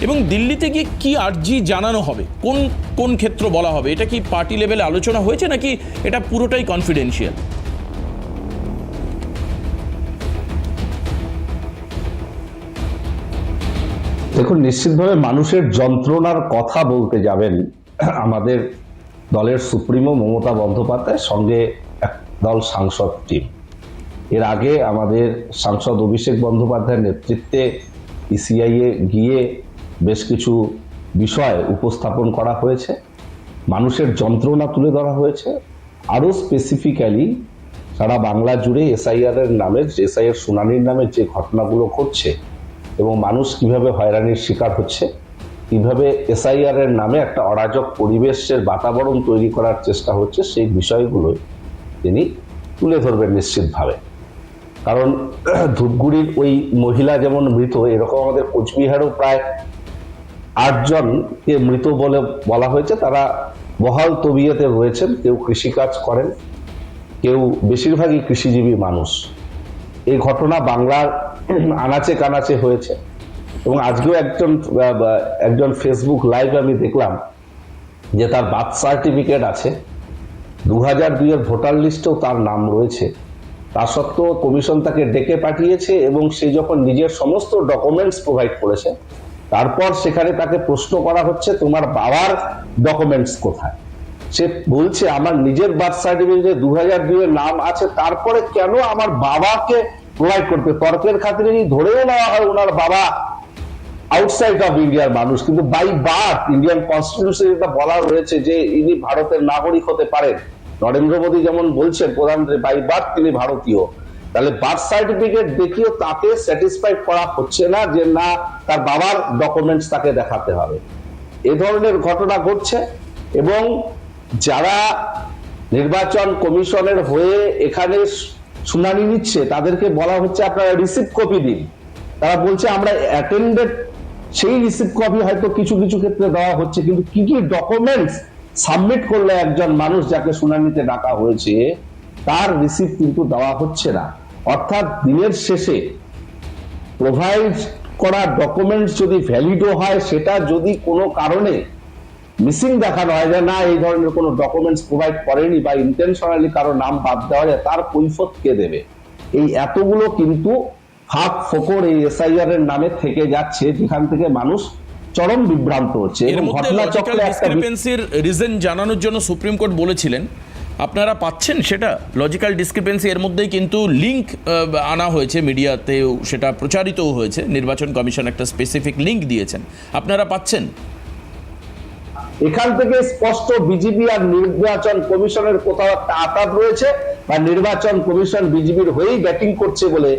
এবং দিল্লিতে গিয়ে কি আর্জি জানানো হবে, কোন কোন ক্ষেত্র বলা হবে, এটা কি পার্টি লেভেলে আলোচনা হয়েছে নাকি এটা পুরোটাই কনফিডেন্সিয়াল? দেখুন, নিশ্চিতভাবে মানুষের যন্ত্রণার কথা বলতে যাবেন আমাদের দলের সুপ্রিমো মমতা বন্দ্যোপাধ্যায়, সঙ্গে একদল সাংসদ টিম। এর আগে আমাদের সাংসদ অভিষেক বন্দ্যোপাধ্যায়ের নেতৃত্বে ইসিআইয়ে গিয়ে বেশ কিছু বিষয় উপস্থাপন করা হয়েছে, মানুষের যন্ত্রণা তুলে ধরা হয়েছে। আরও স্পেসিফিক্যালি সারা বাংলা জুড়ে এসআইআর শুনানির নামে যে ঘটনাগুলো ঘটছে এবং মানুষ কিভাবে হয়রানির শিকার হচ্ছে, কিভাবে এসআইআর এর নামে একটা অরাজক পরিবেশের বাতাবরণ তৈরি করার চেষ্টা হচ্ছে, সেই বিষয়গুলোই তিনি তুলে ধরবেন নিশ্চিতভাবে। কারণ ধূপগুড়ির ওই মহিলা যেমন মৃত, এরকম আমাদের কোচবিহারও প্রায় 8 জনকে মৃত বলে বলা হয়েছে। তারা বহাল তবিয়তে রয়েছেন, কেউ কৃষিকাজ করেন, কেউ বেশিরভাগই কৃষিজীবী মানুষ। এই ঘটনা বাংলার আনাচে কানাচে হয়েছে এবং আজকেও একজন ফেসবুক লাইভ আমি দেখলাম যে তার বার্থ সার্টিফিকেট আছে, 2002 এর ভোটার লিস্টেও তার নাম রয়েছে। তা সত্ত্বেও কমিশন তাকে ডেকে পাঠিয়েছে এবং সে যখন নিজের সমস্ত ডকুমেন্টস প্রোভাইড করেছে, তারপর সেখানে তাকে প্রশ্ন করা হচ্ছে তোমার বাবার ডকুমেন্টস কোথায়। সে বলছে আমার নিজের বার্থ সার্টিফিকেটে 2002 এর নাম আছে, তারপরে কেন আমার বাবাকে প্রোভাইড করতে? তর্কের খাতিরে ধরেও নেওয়া হয় ওনার বাবা আউটসাইড অফ ইন্ডিয়ার মানুষ, কিন্তু বাই বার্থ ইন্ডিয়ান কনস্টিটিউশনে এটা বলা রয়েছে যে ইনি ভারতের নাগরিক হতে পারেন। নরেন্দ্র মোদী যেমন বলছেন প্রধানমন্ত্রী বাই বার্থ তিনি ভারতীয়, তাহলে বার্থ সার্টিফিকেট দেখিয়েও তাকে স্যাটিসফাইড করা হচ্ছে না যে না তার বাবার ডকুমেন্টস তাকে দেখাতে হবে। এ ধরনের ঘটনা ঘটছে এবং যারা নির্বাচন কমিশনের হয়ে এখানে শুনানি নিচ্ছে তাদেরকে বলা হচ্ছে আপনারা রিসিপ্ট কপি দিন। তারা বলছে আমরা অ্যাটেন্ডেড, সেই রিসিপ্ট কপি হয়তো কিছু কিছু ক্ষেত্রে দেওয়া হচ্ছে, কিন্তু কি কি ডকুমেন্টস সাবমিট করলে একজন মানুষ যাকে শুনানিতে ডাকা হয়েছে তার রিসিপ্ট কিন্তু দেওয়া হচ্ছে না। অর্থাৎ দিনের শেষে প্রোভাইড করা ডকুমেন্টস যদি ভ্যালিডও হয়, সেটা যদি কোনো কারণে মিসিং দেখানো হয় যে না এই ধরনের কোনো ডকুমেন্টস প্রোভাইড করেনি বা ইন্টেনশনালি কারো নাম বাদ দেওয়া যায়, তার কৈফিয়ত কে দেবে? এই এতগুলো কিন্তু ফাঁক ফোকর এই এসআইআর এর নামে থেকে যাচ্ছে, যেখান থেকে মানুষ চরম বিভ্রান্ত হচ্ছে। এর মধ্যে লজিক্যাল ডিসক্রিপেন্সির রিজন জানানোর জন্য সুপ্রিম কোর্ট বলেছিলেন, আপনারা পাচ্ছেন সেটা লজিক্যাল ডিসক্রিপেন্সি? এর মধ্যেই কিন্তু লিঙ্ক আনা হয়েছে, মিডিয়াতেও সেটা প্রচারিতও হয়েছে, নির্বাচন কমিশন একটা স্পেসিফিক লিঙ্ক দিয়েছেন, আপনারা পাচ্ছেন? এখান থেকে স্পষ্ট বিজেপি আর নির্বাচন কমিশনের কোথাও একটা আঘাত রয়েছে, বা নির্বাচন কমিশন বিজেপির হয়েই ব্যাটিং করছে বলে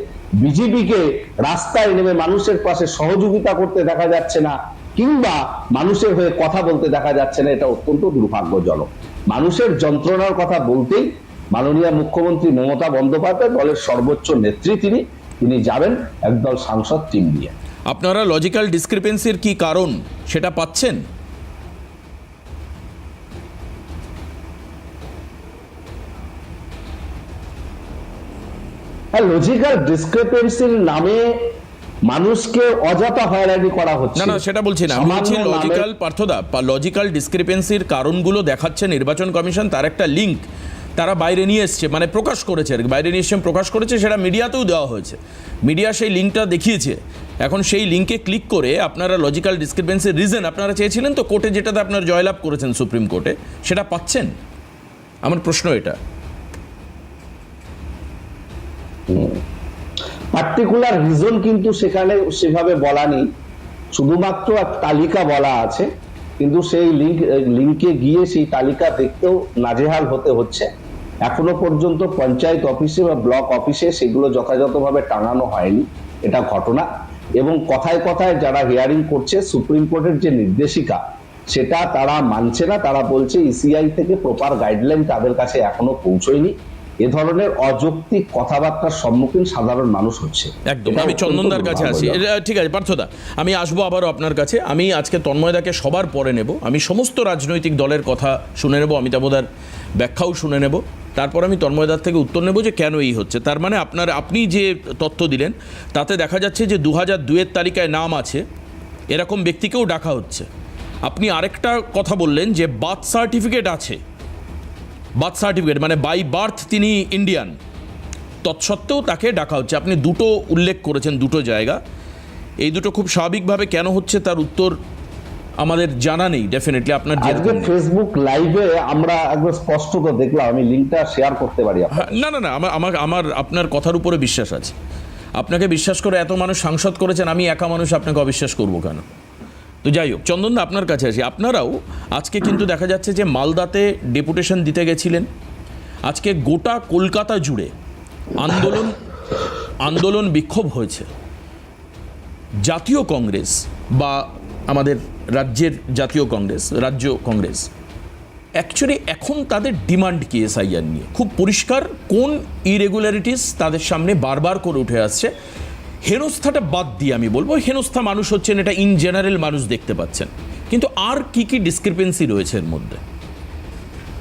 বিজেপিকে রাস্তায় নেমে মানুষের পাশে সহযোগিতা করতে দেখা যাচ্ছে না, কিংবা মানুষের হয়ে কথা বলতে দেখা যাচ্ছে না। এটা অত্যন্ত দুর্ভাগ্যজনক। মানুষের যন্ত্রণার কথা বলতেই মাননীয় মুখ্যমন্ত্রী মমতা বন্দ্যোপাধ্যায়, দলের সর্বোচ্চ নেত্রী, তিনি যাবেন একদল সাংসদ টিম নিয়ে। আপনারা লজিক্যাল ডিসক্রিপেন্সির কি কারণ সেটা পাচ্ছেন? লজিক্যাল ডিসক্রিপেন্সির নামে মানুষকে অযথা হয়রানি করা হচ্ছে। না সেটা বলছি না, আমি বলছি লজিক্যাল, পার্থদা, লজিক্যাল ডিসক্রিপেন্সির কারণগুলো দেখাচ্ছে নির্বাচন কমিশন, তার একটা লিঙ্ক তারা বাইরে নিয়ে এসছে, মানে প্রকাশ করেছে, বাইরে নিয়ে এসে প্রকাশ করেছে, সেটা মিডিয়াতেও দেওয়া হয়েছে, মিডিয়া সেই লিঙ্কটা দেখিয়েছে। এখন সেই লিঙ্কে ক্লিক করে আপনারা লজিক্যাল ডিসক্রিপেন্সির রিজন আপনারা চেয়েছিলেন তো কোর্টে, যেটাতে আপনার জয়লাভ করেছেন সুপ্রিম কোর্টে, সেটা পাচ্ছেন? আমার প্রশ্ন এটা। পার্টিকুলার রিজন কিন্তু সেখানে সেভাবে বলা নেই, শুধুমাত্র এক তালিকা বলা আছে, কিন্তু সেই লিঙ্কে গিয়ে সেই তালিকা দেখতেও নাজেহাল হতে হচ্ছে। এখনো পর্যন্ত পঞ্চায়েত অফিসে বা ব্লক অফিসে সেগুলো যথাযথভাবে টাঙানো হয়নি, এটা ঘটনা। এবং কথায় কথায় যারা হিয়ারিং করছে, সুপ্রিম কোর্টের যে নির্দেশিকা সেটা তারা মানছে না। তারা বলছে ইসিআই থেকে প্রপার গাইডলাইন তাদের কাছে এখনো পৌঁছয়নি। এ ধরনের অযৌক্তিক কথাবার্তার সম্মুখীন সাধারণ মানুষ হচ্ছে। একদম। আমি চন্দনদার কাছে আসি। ঠিক আছে পার্থদা, আমি আসবো আবারও আপনার কাছে। আমি আজকে তন্ময়দাকে সবার পরে নেব, আমি সমস্ত রাজনৈতিক দলের কথা শুনে নেব, অমিতাভদার ব্যাখ্যাও শুনে নেব, তারপর আমি তন্ময়দার থেকে উত্তর নেব যে কেন এই হচ্ছে। তার মানে আপনি যে তথ্য দিলেন তাতে দেখা যাচ্ছে যে 2002 এর তালিকায় নাম আছে, এরকম ব্যক্তিকেও ডাকা হচ্ছে। আপনি আরেকটা কথা বললেন যে বার্থ সার্টিফিকেট আছে, বার্থ সার্টিফিকেট মানে বাই বার্থ তিনি ইন্ডিয়ান, তৎসত্ত্বেও তাকে ডাকা হচ্ছে। আপনি দুটো উল্লেখ করেছেন, দুটো জায়গা। এই দুটো খুব স্বাভাবিকভাবে কেন হচ্ছে তার উত্তর আমাদের জানা নেই। ডেফিনেটলি আপনার আজকে ফেসবুক লাইভে আমরা একদম স্পষ্ট করে দেখলাম, আমি লিঙ্কটা শেয়ার করতে পারি। না না না, আমার আপনার কথার উপরে বিশ্বাস আছে। আপনাকে বিশ্বাস করে এত মানুষ সাংসদ করেছেন, আমি একা মানুষ আপনাকে অবিশ্বাস করব কেন? তো যাই হোক, চন্দনদা আপনার কাছে আসি। আপনারাও আজকে কিন্তু দেখা যাচ্ছে যে মালদাতে ডেপুটেশন দিতে গেছিলেন। আজকে গোটা কলকাতা জুড়ে আন্দোলন বিক্ষোভ হয়েছে। জাতীয় কংগ্রেস বা আমাদের রাজ্যের জাতীয় কংগ্রেস, রাজ্য কংগ্রেস অ্যাকচুয়ালি এখন তাদের ডিমান্ড কি এসআইআর নিয়ে? খুব পরিষ্কার কোন ইরেগুলারিটিস তাদের সামনে বারবার করে উঠে আসছে। হেনস্থাটা বাদ দিয়ে আমি বলবো, হেনস্থা মানুষ হচ্ছেন, এটা ইন জেনারেল মানুষ দেখতে পাচ্ছেন, কিন্তু আর কি কি ডিসক্রিপেন্সি রয়েছে এর মধ্যে?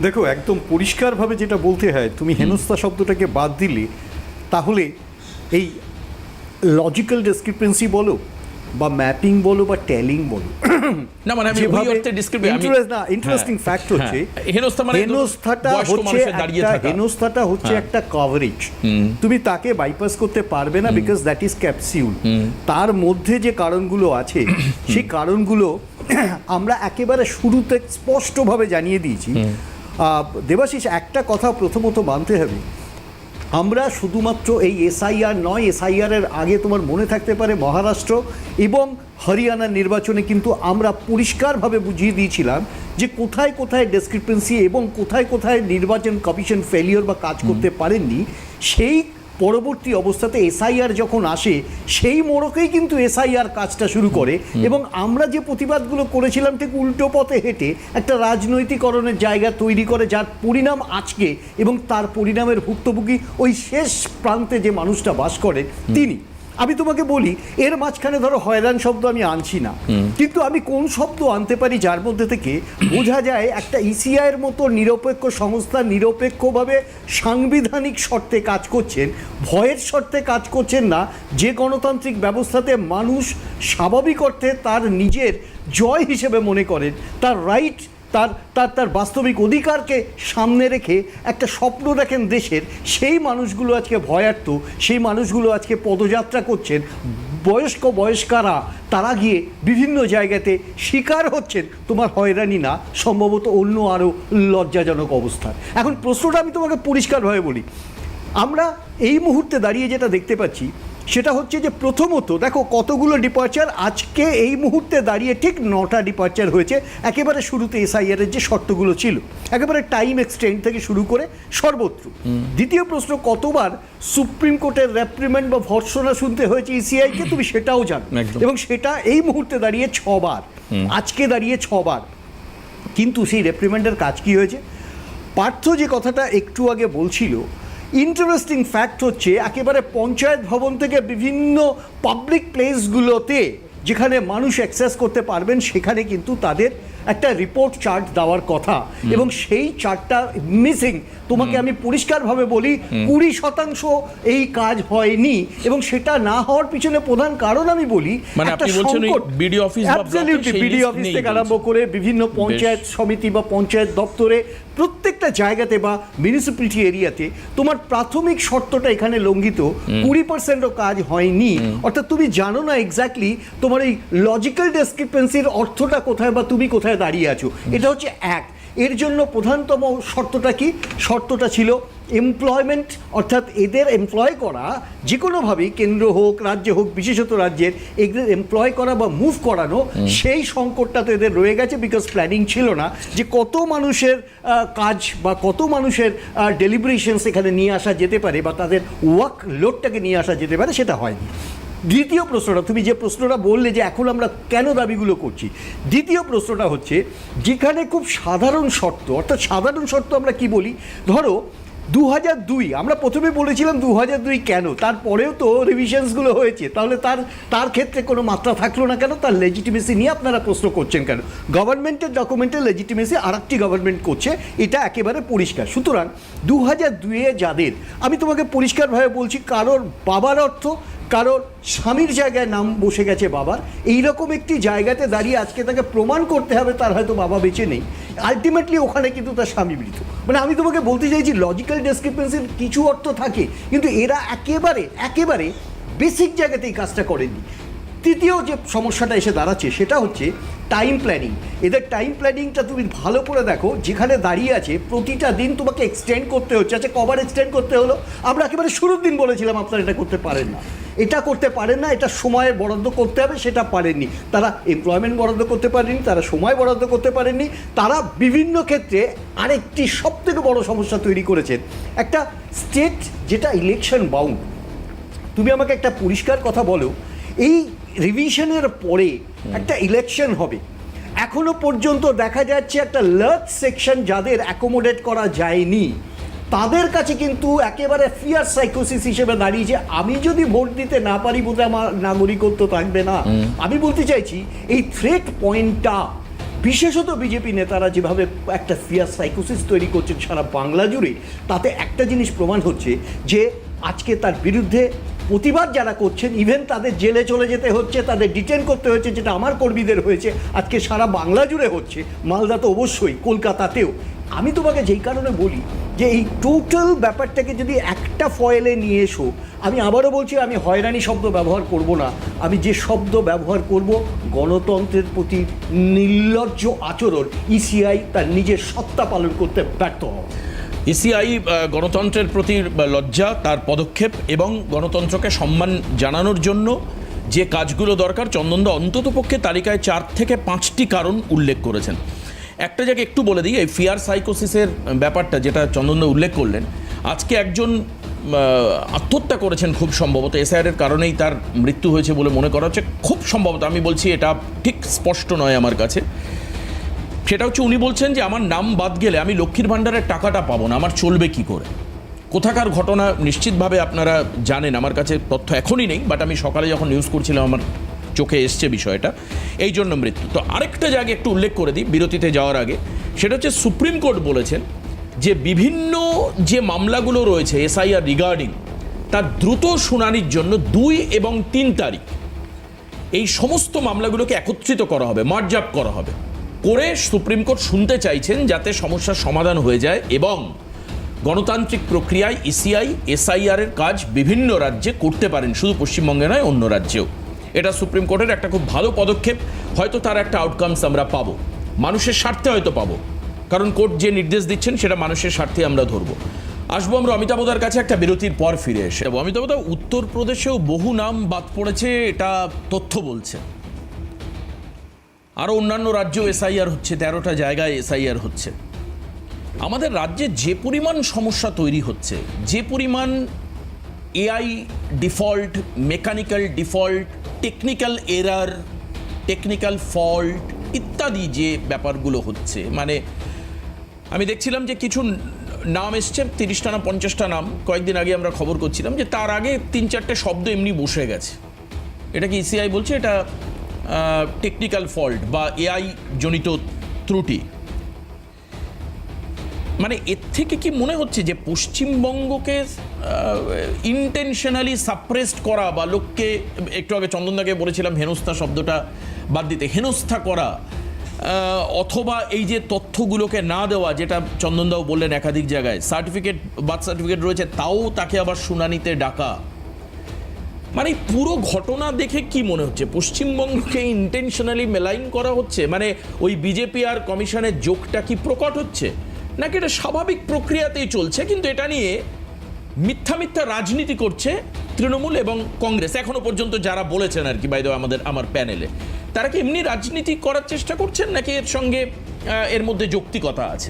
দেখো, একদম পরিষ্কারভাবে যেটা বলতে হয়, তুমি হেনস্থা শব্দটাকে বাদ দিলে তাহলে এই লজিক্যাল ডিসক্রিপেন্সি বলো বা ম্যাপিং বলো বা টেলিং বলো, না মানে আমি ওই অর্থে ইন্টারেস্টিং ফ্যাক্ট হচ্ছে হেনস্থাটা হচ্ছে একটা কভারেজ। তুমি তাকে বাইপাস করতে পারবে না, বিকজ দ্যাট ইজ ক্যাপসিউল। তার মধ্যে যে কারণগুলো আছে সেই কারণগুলো আমরা একেবারে শুরুতে স্পষ্টভাবে জানিয়ে দিয়েছি। দেবাশিস, একটা কথা প্রথমত মানতে হবে, আমরা শুধুমাত্র এই এসআইআর নয়, এসআইআরের আগে তোমার মনে থাকতে পারে মহারাষ্ট্র এবং হরিয়ানার নির্বাচনে কিন্তু আমরা পরিষ্কারভাবে বুঝিয়ে দিয়েছিলাম যে কোথায় কোথায় ডিসক্রিপেন্সি এবং কোথায় কোথায় নির্বাচন কমিশন ফেলিওর বা কাজ করতে পারেননি। সেই পরবর্তী অবস্থাতে এসআইআর যখন আসে সেই মোড়কেই কিন্তু এসআইআর কাজটা শুরু করে, এবং আমরা যে প্রতিবাদগুলো করেছিলাম ঠিক উল্টো পথে হেঁটে একটা রাজনৈতিকরণের জায়গা তৈরি করে, যার পরিণাম আজকে, এবং তার পরিণামের ভুক্তভোগী ওই শেষ প্রান্তে যে মানুষটা বাস করে তিনি। আমি তোমাকে বলি, এর মাঝখানে ধরো হয়রান শব্দ আমি আনছি না, কিন্তু আমি কোন শব্দ আনতে পারি যার মধ্যে থেকে বোঝা যায় একটা ইসিআইয়ের মতো নিরপেক্ষ সংস্থা নিরপেক্ষভাবে সাংবিধানিক শর্তে কাজ করছেন, ভয়ের শর্তে কাজ করছেন না, যে গণতান্ত্রিক ব্যবস্থাতে মানুষ স্বাভাবিক অর্থে তার নিজের জয় হিসেবে মনে করেন, তার রাইট, তার বাস্তবিক অধিকারকে সামনে রেখে একটা স্বপ্ন দেখেন দেশের, সেই মানুষগুলো আজকে ভয়ার্থ, সেই মানুষগুলো আজকে পদযাত্রা করছেন। বয়স্কারা তারা গিয়ে বিভিন্ন জায়গাতে শিকার হচ্ছেন তোমার হয়রানি না, সম্ভবত অন্য আরও লজ্জাজনক অবস্থা। এখন প্রশ্নটা আমি তোমাকে পরিষ্কারভাবে বলি, আমরা এই মুহূর্তে দাঁড়িয়ে যেটা দেখতে পাচ্ছি সেটা হচ্ছে যে প্রথমত দেখো কতগুলো ডিপার্চার আজকে এই মুহূর্তে দাঁড়িয়ে, ঠিক 9টা ডিপার্চার হয়েছে একেবারে শুরুতে এসআইআরের যে শর্তগুলো ছিল, একেবারে টাইম এক্সটেন্ড থেকে শুরু করে সর্বত্র। দ্বিতীয় প্রশ্ন, কতবার সুপ্রিম কোর্টের রেপ্রিমেন্ড বা ভর্ৎসনা শুনতে হয়েছে ইসিআইকে, তুমি সেটাও জানো, এবং সেটা এই মুহূর্তে দাঁড়িয়ে 6বার, আজকে দাঁড়িয়ে 6বার। কিন্তু সেই রেপ্রিমেন্ডের কাজ কি হয়েছে? পার্থ যে কথাটা একটু আগে বলছিল, ইন্টারেস্টিং ফ্যাক্ট হচ্ছে একেবারে পঞ্চায়েত ভবন থেকে বিভিন্ন পাবলিক প্লেসগুলোতে যেখানে মানুষ অ্যাক্সেস করতে পারবেন সেখানে কিন্তু তাদের একটা রিপোর্ট চার্ট দেওয়ার কথা, এবং সেই চার্টটা মিসিং। তোমাকে আমি পরিষ্কারভাবে বলি 20% এই কাজ হয়নি, এবং সেটা না হওয়ার পিছনে প্রধান কারণ আমি বলি বিডিও অফিস থেকে আরম্ভ করে বিভিন্ন পঞ্চায়েত সমিতি বা পঞ্চায়েত দপ্তরে প্রত্যেকটা জায়গাতে বা মিউনিসিপ্যালিটি এরিয়াতে তোমার প্রাথমিক শর্তটা এখানে লঙ্ঘিত, 20%ও কাজ হয়নি। অর্থাৎ তুমি জানো না এক্স্যাক্টলি তোমার এই লজিক্যাল ডিসক্রিপেন্সির অর্থটা কোথায় বা তুমি কোথায় দাঁড়িয়ে আছো। এটা হচ্ছে এক। এর জন্য প্রধানতম শর্তটা কি? শর্তটা ছিল এমপ্লয়মেন্ট, অর্থাৎ এদের এমপ্লয় করা যে কোনোভাবেই, কেন্দ্র হোক রাজ্য হোক, বিশেষত রাজ্যের, এদের এমপ্লয় করা বা মুভ করানো, সেই সংকটটা তো এদের রয়ে গেছে, বিকজ প্ল্যানিং ছিল না যে কত মানুষের কাজ বা কত মানুষের ডেলিভারেশনস এখানে নিয়ে আসা যেতে পারে বা তাদের ওয়ার্ক লোডটাকে নিয়ে আসা যেতে পারে, সেটা হয়নি। দ্বিতীয় প্রশ্নটা, তুমি যে প্রশ্নটা বললে যে এখন আমরা কেন দাবিগুলো করছি, দ্বিতীয় প্রশ্নটা হচ্ছে যেখানে খুব সাধারণ শর্ত, অর্থাৎ সাধারণ শর্ত আমরা কি বলি, ধরো 2002, আমরা প্রথমে বলেছিলাম 2002 কেন, তারপরেও তো রিভিশনসগুলো হয়েছে, তাহলে তার ক্ষেত্রে কোনো মাত্রা থাকলো না কেন? তার লেজিটিমেসি নিয়ে আপনারা প্রশ্ন করছেন কেন? গভর্নমেন্টের ডকুমেন্টের লেজিটিমেসি আরেকটি গভর্নমেন্ট করছে, এটা একেবারে পরিষ্কার। সুতরাং 2002-এ যাদের, আমি তোমাকে পরিষ্কারভাবে বলছি, কারোর বাবার অর্থ, কারণ স্বামীর জায়গায় নাম বসে গেছে বাবার, এইরকম একটি জায়গাতে দাঁড়িয়ে আজকে তাকে প্রমাণ করতে হবে তার হয়তো বাবা বেঁচে নেই, আলটিমেটলি ওখানে কিন্তু তার স্বামী মৃত। মানে আমি তোমাকে বলতে চাইছি লজিক্যাল ডিসক্রিপেন্সির কিছু অর্থ থাকে, কিন্তু এরা একেবারে বেসিক জায়গাতেই কাজটা করেনি। তৃতীয় যে সমস্যাটা এসে দাঁড়াচ্ছে সেটা হচ্ছে টাইম প্ল্যানিং। এদের টাইম প্ল্যানিংটা তুমি ভালো করে দেখো, যেখানে দাঁড়িয়ে আছে প্রতিটা দিন তোমাকে এক্সটেন্ড করতে হচ্ছে। আচ্ছা, কবার এক্সটেন্ড করতে হলো? আমরা একেবারে শুরুর দিন বলেছিলাম আপনারা এটা করতে পারেন না, এটা সময়ের বরাদ্দ করতে হবে, সেটা পারেননি তারা। এমপ্লয়মেন্ট বরাদ্দ করতে পারেননি, তারা সময় বরাদ্দ করতে পারেননি, তারা বিভিন্ন ক্ষেত্রে আরেকটি সবথেকে বড় সমস্যা তৈরি করেছেন, একটা স্টেট যেটা ইলেকশন বাউন্ড। তুমি আমাকে একটা পরিষ্কার কথা বলো, এই রিভিশনের পরে একটা ইলেকশন হবে, এখনো পর্যন্ত দেখা যাচ্ছে একটা লার্জ সেকশন যাদের অ্যাকোমোডেট করা যায়নি তাদের কাছে কিন্তু একেবারে ফিয়ার সাইকোসিস হিসেবে দাঁড়িয়েছে, আমি যদি ভোট দিতে না পারি বোধহয় আমার নাগরিকত্ব থাকবে না। আমি বলতে চাইছি এই থ্রেট পয়েন্টটা বিশেষত বিজেপি নেতারা যেভাবে একটা ফিয়ার সাইকোসিস তৈরি করছেন সারা বাংলা জুড়ে, তাতে একটা জিনিস প্রমাণ হচ্ছে যে আজকে তার বিরুদ্ধে প্রতিবাদ যারা করছেন, ইভেন তাদের জেলে চলে যেতে হচ্ছে, তাদের ডিটেন করতে হচ্ছে, যেটা আমার কর্মীদের হয়েছে, আজকে সারা বাংলা জুড়ে হচ্ছে, মালদা তো অবশ্যই, কলকাতাতেও। আমি তোমাকে যেই কারণে বলি যে এই টোটাল ব্যাপারটাকে যদি একটা ফয়েলে নিয়ে এসো, আমি আবারও বলছি, আমি হয়রানি শব্দ ব্যবহার করব না, আমি যে শব্দ ব্যবহার করব গণতন্ত্রের প্রতি নির্লজ্জ আচরণ। ইসিআই তার নিজের সত্তা পালন করতে ব্যর্থ হওয়া। ইসিআই গণতন্ত্রের প্রতি লজ্জা, তার পদক্ষেপ এবং গণতন্ত্রকে সম্মান জানানোর জন্য যে কাজগুলো দরকার, চন্দনদা অন্ততপক্ষে তালিকায় 4 থেকে 5টি কারণ উল্লেখ করেছেন। একটা জায়গায় একটু বলে দিই, এই ফিয়ার সাইকোসিসের ব্যাপারটা যেটা চন্দনদা উল্লেখ করলেন, আজকে একজন আত্মহত্যা করেছেন, খুব সম্ভবত এসআইআরের কারণেই তার মৃত্যু হয়েছে বলে মনে করা হচ্ছে, খুব সম্ভবত, আমি বলছি এটা ঠিক স্পষ্ট নয় আমার কাছে। সেটা হচ্ছে উনি বলছেন যে আমার নাম বাদ গেলে আমি লক্ষ্মীর ভাণ্ডারের টাকাটা পাবো না, আমার চলবে কি করে। কোথাকার ঘটনা নিশ্চিতভাবে আপনারা জানেন, আমার কাছে তথ্য এখনই নেই, বাট আমি সকালে যখন নিউজ করছিলাম আমার চোখে এসছে বিষয়টা, এই জন্য মৃত্যু। তো আরেকটা জায়গায় একটু উল্লেখ করে দিই বিরতিতে যাওয়ার আগে, সেটা হচ্ছে সুপ্রিম কোর্ট বলেছেন যে বিভিন্ন যে মামলাগুলো রয়েছে এসআইআর রিগার্ডিং, তার দ্রুত শুনানির জন্য 2 এবং 3 তারিখ এই সমস্ত মামলাগুলোকে একত্রিত করা হবে, মার্জ আপ করা হবে, করে সুপ্রিম কোর্ট শুনতে চাইছেন যাতে সমস্যার সমাধান হয়ে যায় এবং গণতান্ত্রিক প্রক্রিয়ায় ইসিআই এসআইআরের কাজ বিভিন্ন রাজ্যে করতে পারেন, শুধু পশ্চিমবঙ্গে নয়, অন্য রাজ্যেও। এটা সুপ্রিম কোর্টের একটা খুব ভালো পদক্ষেপ, হয়তো তার একটা আউটকামস আমরা পাবো, মানুষের স্বার্থে হয়তো পাবো, কারণ কোর্ট যে নির্দেশ দিচ্ছেন সেটা মানুষের স্বার্থে আমরা ধরবো। আসবো আমরা অমিতাভদার কাছে একটা বিরতির পর ফিরে এসে। অমিতাভদা, উত্তরপ্রদেশেও বহু নাম বাদ পড়েছে, এটা তথ্য বলছে, আরও অন্যান্য রাজ্যেও এসআইআর হচ্ছে, 13টা জায়গায় এসআইআর হচ্ছে। আমাদের রাজ্যে যে পরিমাণ সমস্যা তৈরি হচ্ছে, যে পরিমাণ AI default, mechanical default, technical error, technical fault ইত্যাদি যে ব্যাপারগুলো হচ্ছে, মানে আমি দেখছিলাম যে কিছু নাম এসছে, 30টা না 50টা নাম কয়েকদিন আগে আমরা খবর করছিলাম, যে তার আগে 3-4টে শব্দ এমনি বসে গেছে। এটা কি ইসিআই বলছে এটা টেকনিক্যাল ফল্ট বা এআই জনিত ত্রুটি? মানে এর থেকে কি মনে হচ্ছে যে পশ্চিমবঙ্গকে ইন্টেনশনালি সাপ্রেসড করা বা লোককে, একটু আগে চন্দনদাকে বলেছিলাম হেনস্থা শব্দটা বাদ দিতে, হেনস্থা করা, অথবা এই যে তথ্যগুলোকে না দেওয়া, যেটা চন্দনদাও বললেন একাধিক জায়গায়, বার্থ সার্টিফিকেট রয়েছে তাও তাকে আবার শুনানিতে ডাকা, মানে পুরো ঘটনা দেখে কি মনে হচ্ছে পশ্চিমবঙ্গকে ইন্টেনশনালি মেলাইন করা হচ্ছে? মানে ওই বিজেপি আর কমিশনের যোগটা কি প্রকট হচ্ছে, নাকি এটা স্বাভাবিক প্রক্রিয়াতেই চলছে, কিন্তু এটা নিয়ে মিথ্যা রাজনীতি করছে তৃণমূল এবং কংগ্রেস এখনো পর্যন্ত যারা বলেছেন আর কি, বাইরে আমার প্যানেলে, তারা কি এমনি রাজনীতি করার চেষ্টা করছেন নাকি এর সঙ্গে এর মধ্যে যৌক্তিকতা আছে?